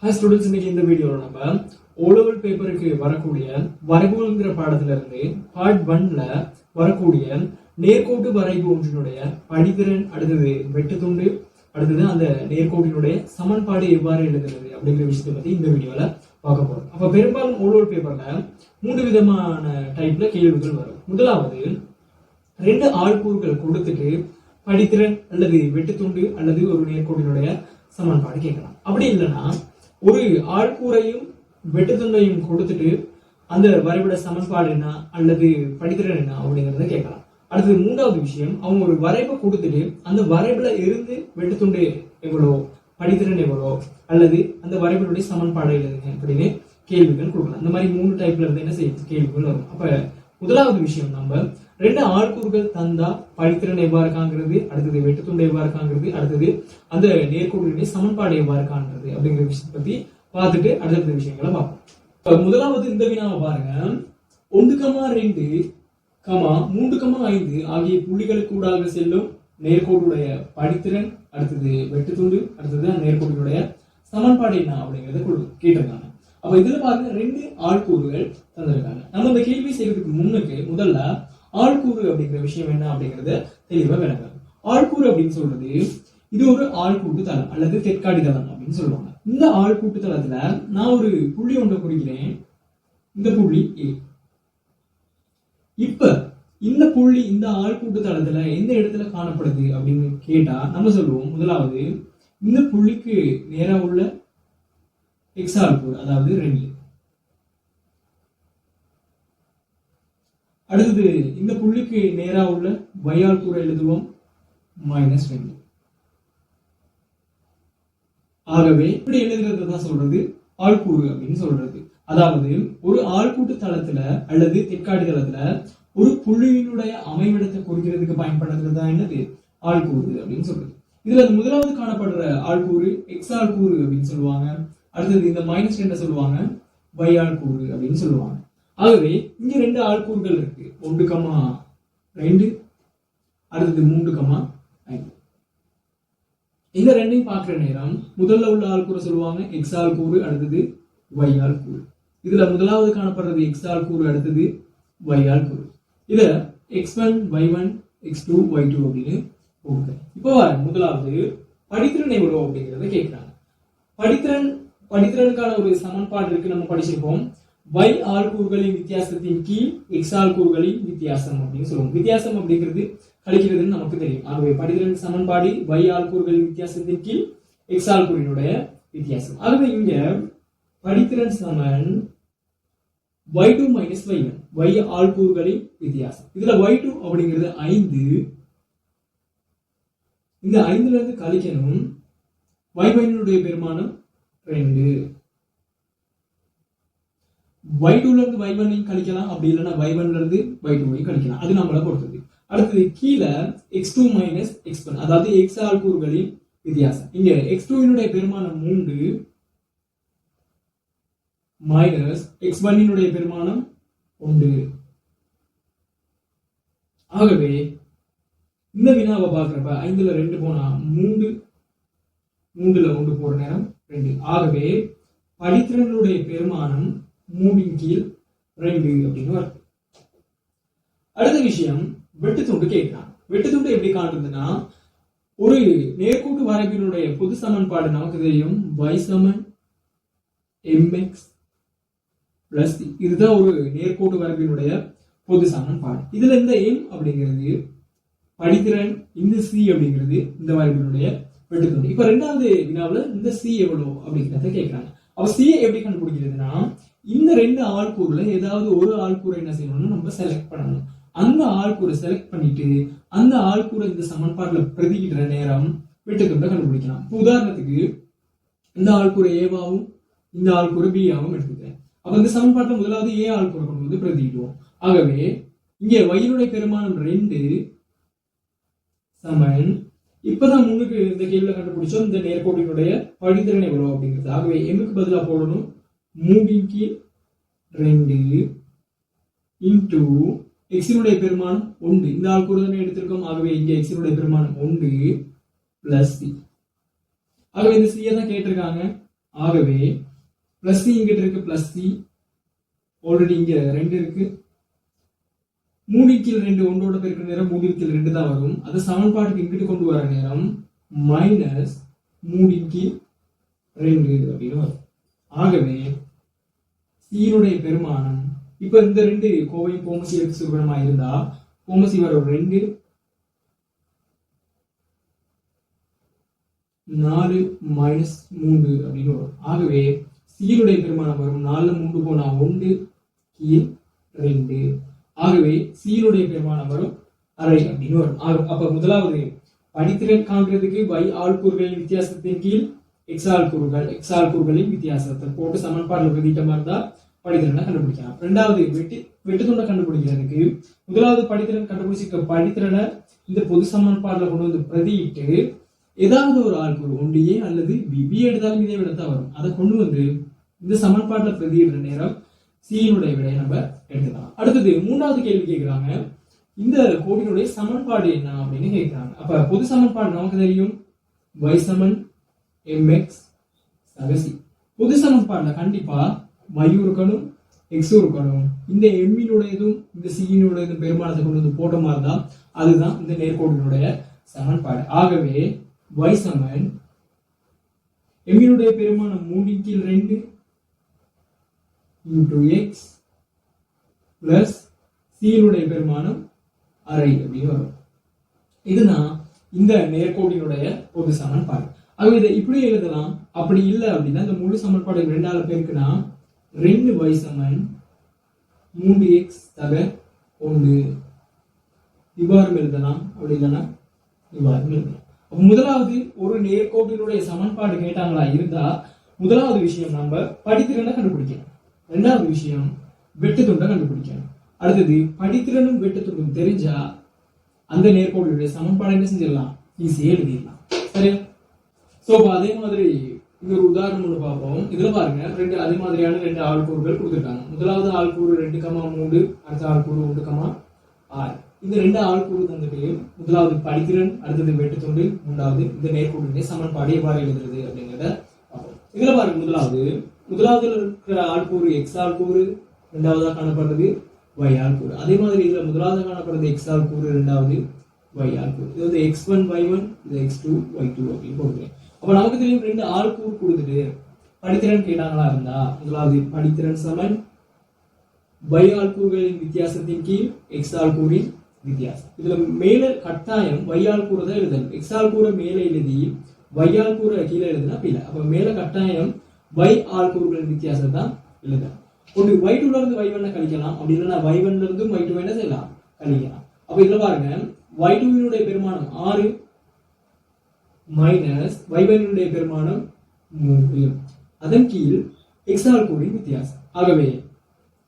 Hi students, இன்னைக்கு இந்த வீடியோவில் நம்ம ஓலெவல் பேப்பருக்கு வரக்கூடிய வரைபுங்கிற பாடத்துல இருந்து பார்ட் 1ல வரக்கூடிய நேர்கோட்டு வரைவு ஒன்றினுடைய படித்திறன், அடுத்தது வெட்டுத்துண்டு, அடுத்தது அந்த நேர்கோட்டினுடைய சமன்பாடு எவ்வாறு எழுதுறது அப்படிங்கிற விஷயத்தை பத்தி இந்த வீடியோல பார்க்க போறோம். அப்ப பெரும்பாலும் ஓலெவல் பேப்பர்ல 3 விதமான டைப்ல கேள்விகள் வரும். முதலாவது 2 ஆள்கூறுகள் கொடுத்துட்டு படித்திறன் அல்லது வெட்டுத்துண்டு அல்லது ஒரு நேர்கோட்டினுடைய சமன்பாடு கேட்கலாம். அப்படி இல்லைன்னா ஒரு ஆள்கூறையும் வெட்டுத்துண்டையும் கொடுத்துட்டு அந்த வரைபட சமன்பாடு என்ன அல்லது படித்திறன் என்ன அப்படிங்கறத கேட்கலாம். அடுத்தது 3வது விஷயம், அவங்க ஒரு வரைபை கொடுத்துட்டு அந்த வரைபுல இருந்து வெட்டுத்துண்டு எவ்வளோ, படித்திறன் எவ்வளோ, அல்லது அந்த வரைபனுடைய சமன்பாடு எழுதுங்க அப்படின்னு கேள்விகள் கொடுக்கலாம். இந்த மாதிரி 3 டைப்ல இருந்து என்ன செய்யும் கேள்விகள் வரும். அப்ப முதலாவது விஷயம், நம்ம 2 ஆள்கூறுகள் தந்தா படித்திறன் எவ்வாறு காண்கிறது, அடுத்தது வெட்டுத்துண்டு எவ்வாறு காண்கிறது, அடுத்தது அந்த நேர்கோட்டினுடைய சமன்பாடு எவ்வாறு காண்கிறது அப்படிங்கிற விஷயத்தை பத்தி பார்த்துட்டு அடுத்த விஷயங்களை பார்ப்போம். முதலாவது இந்த வினாவை பாருங்க. 1,2, 3,5 ஆகிய புள்ளிகளுக்கு ஊடாக செல்லும் நேர்கோட்டுடைய படித்திறன், அடுத்தது வெட்டுத்துண்டு, அடுத்தது அந்த நேர்கோட்டினுடைய சமன்பாடு என்ன அப்படிங்கறத கேட்டிருக்காங்க. அப்ப இதுல பாருங்க 2 ஆள்கூறுகள் தந்திருக்காங்க. நம்ம இந்த கேள்வி செய்யறதுக்கு முன்னுக்கு முதல்ல ஆள்கூறு அப்படிங்கிற விஷயம் என்ன அப்படிங்கறத தெளிவா விளங்க. ஆள்கூறு அப்படின்னு சொல்றது இது ஒரு ஆள்கூட்டு தளம் அல்லது தெற்காடி தளம் அப்படின்னு சொல்லுவாங்க. இந்த ஆள்கூட்டு தளத்துல நான் ஒரு புள்ளி ஒன்றை குறிக்கிறேன். இந்த புள்ளி A. இப்ப இந்த புள்ளி இந்த ஆள்கூட்டு தளத்துல எந்த இடத்துல காணப்படுது அப்படின்னு கேட்டா நம்ம சொல்லுவோம், முதலாவது இந்த புள்ளிக்கு நேரா உள்ள எக்ஸ் ஆள்கூறு, அதாவது 2. அடுத்தது இந்த புள்ளிக்கு நேரா உள்ள y ஆள்கூறு எழுதுவோம் -2. ஆகவே இப்படி எழுதுறது தான் சொல்றது ஆள்கூறு அப்படின்னு சொல்றது. அதாவது ஒரு ஆள்கூட்டு தளத்துல அல்லது தெற்காடி தளத்துல ஒரு புள்ளியினுடைய அமைவிடத்தை குறிக்கிறதுக்கு பயன்படுத்துறது தான் என்னது ஆள்கூறு அப்படின்னு சொல்றது. இதுல முதலாவது காணப்படுற ஆள்கூறு எக்ஸ் ஆள்கூறு அப்படின்னு சொல்லுவாங்க. அடுத்தது இந்த -2 சொல்லுவாங்க y ஆள்கூறு அப்படின்னு சொல்லுவாங்க. ஆகவே இங்க 2 ஆள்கூறுகள் இருக்கு, 1,2, அடுத்தது 3,5. இந்த ரெண்டையும் பார்க்கிற நேரம் முதல்ல உள்ள ஆள்கூறு சொல்லுவாங்க எக்ஸ் ஆள்கூறு, அடுத்தது y ஆள்கூறு. இதுல முதலாவது காணப்படுறது எக்ஸ் ஆள்கூறு, அடுத்தது y ஆள்கூறு. இத x1 y1 x2 y2 அப்படின்னு போகுது. இப்போ முதலாவது படித்திறன் எவ்வளவு அப்படிங்கறத கேட்கிறாங்க. படித்திறனுக்கான ஒரு சமன்பாடு இருக்கு, நம்ம படிச்சிருப்போம். y ஆள்கூறுகளின் வித்தியாசத்தின் கீழ் x ஆள்கூறுகளின் வித்தியாசம் அப்படின்னு சொல்லுவோம். வித்தியாசம் அப்படிங்கிறது கழிக்கிறதுன்னு நமக்கு தெரியும். ஆகவே படித்திறன் சமன்பாடு y ஆள்கூறுகளின் வித்தியாசத்தின் கீழ் x ஆள்கூறினுடைய வித்தியாசம். ஆகவே இங்க படித்திறன் சமன் y2 - y1, y ஆள்கூறுகளின் வித்தியாசம். இதுல y2 அப்படிங்கிறது 5. இந்த 5ல இருந்து கழிக்கணும் y1 பெருமானம் 2. y2ல இருந்து y1 கழிக்கலாம், அப்படி இல்லைன்னா y1ல இருந்து y2 கழிக்கலாம், அது நம்மள பொறுத்தது. அடுத்தது கீழே x2 - x1, அதாவது x ஆள்கூறுகளின் வித்தியாசம். இங்க x2 பெருமானம் 3 மைனஸ் x1 பெருமானம் 1. ஆகவே இந்த வினாவை பார்க்கிறப்ப 5ல 2 போனா 3, 3ல 1 போற நேரம் 2. ஆகவே படித்திறனுடைய பெருமானம் 3 கீழ் 2 அப்படின்னு வருது. அடுத்த விஷயம், வெட்டுத்துண்டு கேட்கிறான். வெட்டுத்துண்டு எப்படி காட்டுதுன்னா, ஒரு நேர்கோட்டு வரைபினுடைய பொது சமன்பாடு நமக்கு தெரியும், y சமன் mx பிளஸ் c. இதுதான் ஒரு நேர்கோட்டு வரைபினுடைய பொது சமன்பாடு. இதுல இந்த m அப்படிங்கிறது படித்திறன், இந்த c அப்படிங்கிறது இந்த வரைபினுடைய வெட்டுத்துண்டு. இப்ப 2வது வினாவுல இந்த c எவ்வளவு அப்படிங்கிறத கேட்கிறாங்க. அப்ப c எப்படி கண்டுபிடிக்கிறதுனா, இந்த 2 ஆள்கூறுல ஏதாவது ஒரு ஆள்கூறை என்ன செய்யணும்னு நம்ம செலக்ட் பண்ணணும். அந்த ஆள்கூறை செலக்ட் பண்ணிட்டு அந்த ஆள்கூறை இந்த சமன்பாட்டுல பிரதிக்கிற நேரம் வெட்டுத்துண்டை கண்டுபிடிக்கலாம். இப்போ உதாரணத்துக்கு இந்த ஆள்கூறை ஏவாவும் இந்த ஆள்கூறை பியாவும் எடுத்துக்கிறேன். அப்ப இந்த சமன்பாட்டுல முதலாவது ஏ ஆள்கூறை கொண்டு வந்து பிரதிக்கிடுவோம். ஆகவே இங்க y பெருமானம் 2 சமன், இப்பதான் முன்னுக்கு இந்த கேள்வியில கண்டுபிடிச்சோம் இந்த நேர்கோட்டினுடைய படித்திறன் எவ்வளவு அப்படிங்கிறது. ஆகவே எம்முக்கு பதிலா போடணும் 3 கீழ் 2 இன்டு எக்ஸினுடைய பெருமானம் 1. இந்த ஆள்கூறு தானே எடுத்திருக்கோம். ஆகவே இங்க எக்ஸினுடைய பெருமானம் 1 பிளஸ் சி. ஆகவே இந்த சியை தான் கேட்டிருக்காங்க. ஆகவே பிளஸ் சி இங்கிட்ட இருக்கு, பிளஸ் சி ஆல்ரெடி இங்க 2 இருக்கு. 3 கீழ் 2 ஒன்றோட பெருக்கிற நேரம் 3 கீழ் 2 தான் வரும். அது சமன்பாட்டுக்கு இங்கிட்டு கொண்டு வர நேரம் மைனஸ் 3 கீழ் 2 அப்படின்னு வரும். ஆகவே சீனுடைய பெருமானம் இப்ப இந்த 2 கோவையும் கோமசி எடுத்து சுருக்கணமா இருந்தா கோமசி வரும் 2 4 மைனஸ் 3 அப்படின்னு வரும். ஆகவே சீனுடைய பெருமானம் வரும் 4 3 போனா 1 கீழ் 2. ஆகவே சீனுடைய பெருமானம் வரும் அரை அப்படின்னு வரும். அப்ப முதலாவது படித்திறன் காண்கிறதுக்கு y ஆள்கூறுகளின் வித்தியாசத்தின் கீழ் x ஆள்கூறுகளின் வித்தியாசத்தை போட்டு சமன்பாடுல பிரதிட்டமா இருந்தா படித்திறனை கண்டுபிடிக்கலாம். ரெண்டாவது வெட்டுத்துண்டை கண்டுபிடிக்கிறதுக்கு முதலாவது படித்திறன் கண்டுபிடிச்சிருக்க படித்திறனை இந்த பொது சமன்பாடுல கொண்டு வந்து பிரதியிட்டு ஏதாவது ஒரு ஆள்கூறு ஒன்றியே அல்லது பி எடுத்தாலும் இதே விடத்தான் வரும். அதை கொண்டு வந்து இந்த சமன்பாட்டுல பிரதியிடுற நேரம் சீனுடைய விடையை நம்ம எடுக்கலாம். அடுத்தது மூன்றாவது கேள்வி கேட்கிறாங்க, இந்த கோடினுடைய சமன்பாடு என்ன அப்படின்னு கேட்கிறாங்க. அப்ப பொது சமன்பாடு நமக்கு தெரியும் y சமன் mx சக c. பொது சமன்பாடுல கண்டிப்பா y இருக்கணும் x இருக்கணும். இந்த எம்மினுடையதும் இந்த சியினுடையதும் பெருமானத்தை கொண்டு வந்து போட்ட மாதிரி தான் அதுதான் இந்த நேர்கோடினுடைய சமன்பாடு. ஆகவே y சமன் எம்மினுடைய பெருமானம் 3 கீழ் 2 into x plus சீனுடைய பெருமானம் அரை அப்படின்னு வரும். இதுதான் இந்த நேர்கோடினுடைய பொது சமன்பாடு. ஆகவே இதை இப்படி எழுதலாம். அப்படி இல்லை அப்படின்னா இந்த முழு சமன்பாடு 2ஆல பெருக்குனா 2y சமன் 3x தக 1 இவ்வாறு எழுதலாம். அப்படி இல்லைன்னா இவ்வாறு எழுதலாம். முதலாவது ஒரு நேர்கோட்டினுடைய சமன்பாடு கேட்டாங்களா இருந்தா முதலாவது விஷயம் நம்ம படித்திறனை கண்டுபிடிக்கணும். ரெண்டாவது விஷயம் வெட்டுத்துண்டை கண்டுபிடிக்கணும். அடுத்தது படித்திறனும் வெட்டுத்துண்டும் தெரிஞ்சா அந்த நேர்கோட்டினுடைய சமன்பாடு என்ன செஞ்சிடலாம், ஈஸியா எழுதிடலாம். சரியா? சோ அதே மாதிரி இங்க ஒரு உதாரணம் ஒன்று பார்ப்போம். இதுல பாருங்க அதே மாதிரியான 2 ஆள்கூறுகள் கொடுத்துருக்காங்க. முதலாவது ஆள்கூறு 2,3, அடுத்த ஆள்கூறு 1,6. இந்த 2 ஆள்கூறு தந்துட்டு முதலாவது படித்திறன், அடுத்தது வெட்டுத்துண்டு, மூன்றாவது இந்த நேர்கோட்டினுடைய சமன்பாடு எவ்வாறு எழுதுறது அப்படிங்கிறத பார்ப்போம். இதுல பாருங்க முதலாவது இருக்கிற ஆள்கூறு எக்ஸ் ஆள்கூறு, இரண்டாவதா காணப்படுறது y ஆள்கூறு. அதே மாதிரி இதுல முதலாவது காணப்படுறது எக்ஸ் ஆள்கூறு, இரண்டாவது y ஆள்கூறு. இது வந்து x1 y1, இது x2 y2 அப்படின்னு போடுறேன். அப்ப நமக்கு தெரியும் 2 ஆள்கூறு கொடுத்துட்டு படித்திறன் கேட்டாங்களா இருந்தா முதலாவது படித்திறன் சமன் y ஆள்கூறுகளின் வித்தியாசத்தின் கீழ் x ஆள்கூறின் வித்தியாசம். இதுல மேல கட்டாயம் y ஆள்கூறு தான் எழுதணும். x ஆள்கூறை மேல எழுதி y ஆள்கூறை கீழே எழுதுனா பிள்ளை. அப்ப மேல கட்டாயம் y ஆள்கூறுகளின் வித்தியாசம் தான் எழுதணும். ஒன்று y2ல இருந்து y1 கழிக்கலாம், அப்படி இல்லைன்னா y1ல இருந்து y2 என்ன செய்யலாம், கழிக்கலாம். அப்ப இதுல பாருங்க y2வினுடைய பெருமானம் 6 மைனஸ் y1னுடைய பெருமானம் 3. அதன் கீழ் x ஆள்கூறின் வித்தியாசம். ஆகவே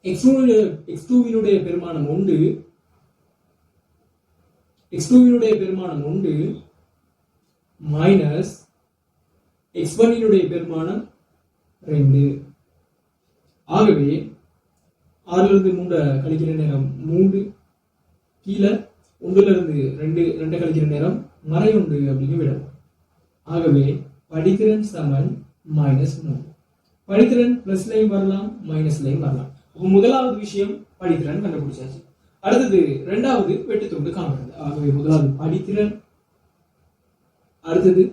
x2வினுடைய பெருமானம் 1, x2வினுடைய பெருமானம் 1 மைனஸ் x1னுடைய பெருமானம் 2. ஆகவே 6ல இருந்து 3 கழிக்கிற நேரம் 3 கீழே 1ல இருந்து 2 கழிக்கிற நேரம் மறை 1 அப்படின்னு விடும். ஆகவே படித்திறன் சமன் -3. படித்திறன் பிளஸ்லையும் வரலாம் மைனஸ்லையும் வரலாம். முதலாவது விஷயம் படித்திறன் கண்டுபிடிச்சாச்சு. அடுத்தது இரண்டாவது வெட்டுத்துண்டு காண்கிறது. ஆகவே முதலாவது படித்திறன், அடுத்தது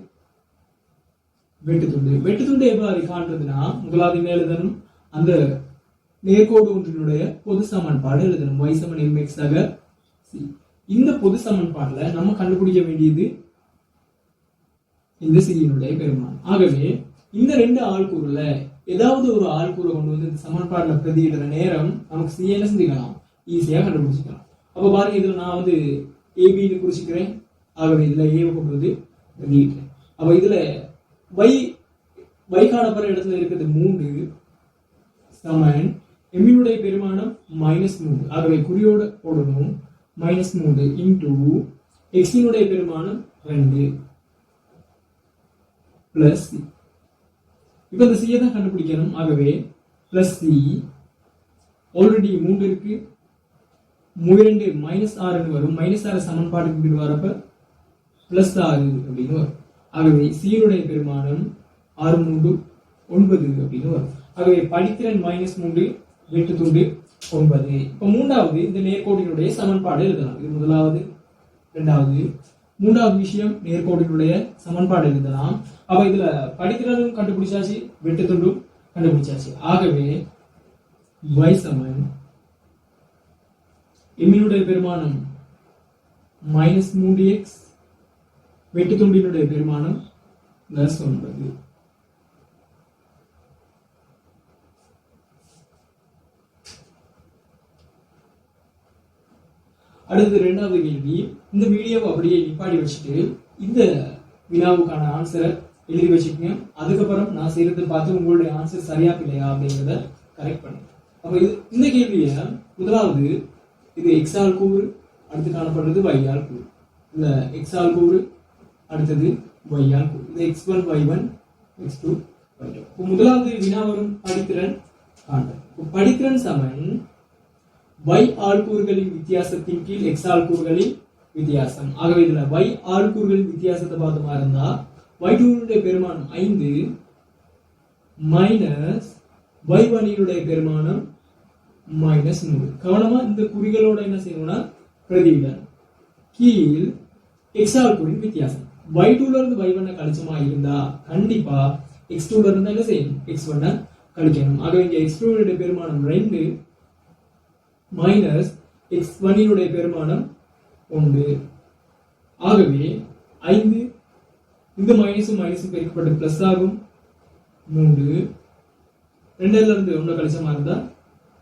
வெட்டுத்துண்டு எவ்வாறு காண்றதுன்னா முதலாவது என்ன எழுதணும், அந்த நேர்கோடு ஒன்றினுடைய பொது சமன்பாடு எழுதணும். y சமன் mx ஆக c. இந்த பொது சமன்பாடுல நம்ம கண்டுபிடிக்க வேண்டியது இந்த சியினுடைய பெருமானம். ஆகவே இந்த 2 ஆள்கூறுல ஏதாவது ஒரு ஆள்கூறை கொண்டு வந்து இந்த சமன்பாடுல பிரதியிடுற நேரம் நமக்கு சி என்ன செஞ்சுக்கலாம், ஈஸியா கண்டுபிடிச்சிக்கலாம். அப்ப பாருங்க இதுல நான் வந்து ஏபின்னு குறிச்சிக்கிறேன். ஆகவே இதுல ஏவை கொண்டு வந்து பிரதியிடுறேன். அப்ப இதுல y காணப்படுற இடத்துல இருக்கிறது 3 சமன் எம்மினுடைய பெருமானம் -3. ஆகவே குறியோட போடணும் -3 இன்டு எக்ஸினுடைய பெருமானம் 2 பிளஸ் சி. இப்ப இந்த சியை தான் கண்டுபிடிக்கணும். ஆகவே பிளஸ் சி ஆல்ரெடி 3 இருக்கு, 2 -6 வரும். -6 சமன்பாட்டுக்கு வரப்ப +6 அப்படின்னு வரும். ஆகவே சியினுடைய பெருமானம் 6 3 9 அப்படின்னு வரும். ஆகவே படித்திறன் -3 வெட்டு துண்டு 9. இப்ப மூன்றாவது இந்த நேர்கோட்டினுடைய சமன்பாடு எழுதலாம். இது முதலாவது, இரண்டாவது, மூன்றாவது விஷயம் நேர்கோட்டினுடைய சமன்பாடு எழுதலாம். அப்ப இதுல படித்திறனும் கண்டுபிடிச்சாச்சு, வெட்டு துண்டும் கண்டுபிடிச்சாச்சு. ஆகவே y சமன் எம்மினுடைய பெருமானம் -3x வெட்டு துண்டினுடைய பெருமானம் +9. அடுத்து இரண்டாவது கேள்வி. இந்த வீடியோவை அப்படியே நிப்பாடி வச்சுட்டு இந்த வினாவுக்கான ஆன்சரை எழுதி வச்சுக்கோங்க. அதுக்கப்புறம் நான் செய்யறதை பார்த்து உங்களுடைய ஆன்சர் சரியா இல்லையா அப்படிங்கிறத கரெக்ட் பண்ணுங்க. அப்ப இந்த கேள்விய முதலாவது இது x ஆல் கூறு, அடுத்து காணப்படுறது y ஆல் கூறு. இந்த x ஆல் கூறு, அடுத்தது y ஆல் கூறு. இது x1 y1 x2 y2. இப்போ முதலாவது வினா வரும் படித்திறன் காண்போம். இப்போ படித்திறன் சமன் y ஆள்கூறுகளின் வித்தியாசத்தின் கீழ் x ஆள்கூறுகளின் வித்தியாசம். ஆகவே இதுல y ஆள்கூறுகளின் வித்தியாசத்தை பார்த்தோமா இருந்தா y2 உடைய பெருமானம் 5 மைனஸ் y1 உடைய பெருமானம் -3. கவனமா இந்த குறிகளோட என்ன செய்யணும்னா பிரதியிடணும். கீழ் x ஆள்கூறின் வித்தியாசம். y2 ல இருந்து y1 கழிச்சமா இருந்தா கண்டிப்பா x2 ல இருந்து என்ன செய்யணும், x1 கழிக்கணும். ஆகவே இங்க x2 உடைய பெருமானம் 2 மைனஸ் x1 உடைய பெருமானம் 1. ஆகவே 5 இந்த மைனஸும் மைனஸும் பெருக்கப்பட்டு பிளஸ் ஆகும் 3. 2ல இருந்து 1 கழிச்சமா இருந்தா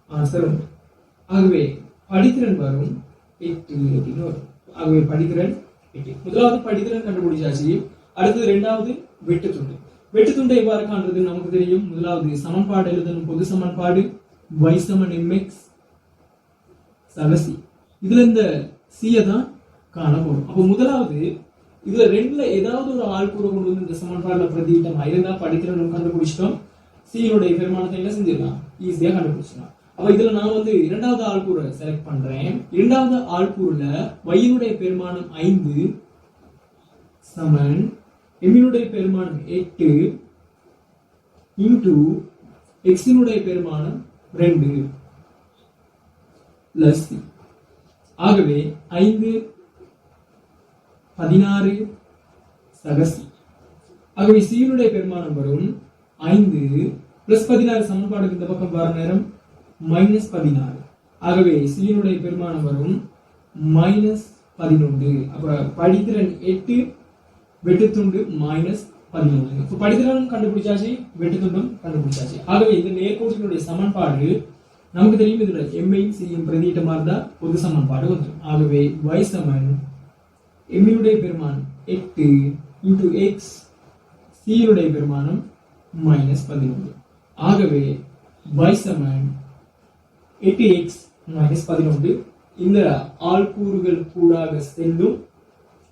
ஆன்சர் 1. ஆகவே படித்திறன் வரும் 8 அப்படின்னு வரும். ஆகவே படித்திறன் 8. முதலாவது படித்திறன் கண்டுபிடிச்சாச்சு. அடுத்தது இரண்டாவது வெட்டு துண்டு. வெட்டு துண்டை எவ்வாறு காண்றது நமக்கு தெரியும். முதலாவது சமன்பாடு எழுதணும். பொது சமன்பாடு y சமன் mx சகசி. இதுல இந்த c தான் காண போறோம். அப்ப முதலாவது இதுல ரெண்டுல ஏதாவது ஒரு ஆள்கூறை கொண்டு வந்து இந்த சமன்பாடுல பிரதியிட்டமா இருந்தா படித்திறன் கண்டுபிடிச்சிட்டோம். c பெருமானத்தை என்ன செஞ்சிடலாம், ஈஸியா கண்டுபிடிச்சிடலாம். அப்ப இதுல நான் வந்து இரண்டாவது ஆள்கூறை செலக்ட் பண்றேன். இரண்டாவது ஆள்கூறுல y பெருமானம் 5 சமன் m பெருமானம் 8 இன்டு x பெருமானம் 2 பிளஸ் c. ஆகவே 5 16 சகசி. ஆகவே c பெருமானம் வரும் 5 பிளஸ் 16 சமன்பாடுக்கு இந்த பக்கம் வர நேரம் -16. ஆகவே c பெருமானம் வரும் -11. அப்ப படித்திறன் 8 வெட்டுத்துண்டு -11. இப்ப படித்திறனும் கண்டுபிடிச்சாச்சு, வெட்டுத்துண்டும் கண்டுபிடிச்சாச்சு. ஆகவே இந்த நேர்கோட்டினுடைய சமன்பாடு நமக்கு தெரியும். இதுல எம்ஐயும் சியும் பிரதியிட்ட மாதிரி தான் பொது சமன்பாடு வந்துடும். ஆகவே y சமன் m பெருமானம் 8 இன்டு x c பெருமானம் -11. ஆகவே y சமன் 8x -11 இந்த ஆள்கூறுகள் கூடாக செல்லும்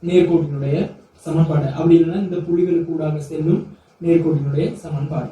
நேர்கோட்டினுடைய சமன்பாடு. அப்படி இல்லைன்னா இந்த புள்ளிகள் கூடாக செல்லும் நேர்கோட்டினுடைய சமன்பாடு.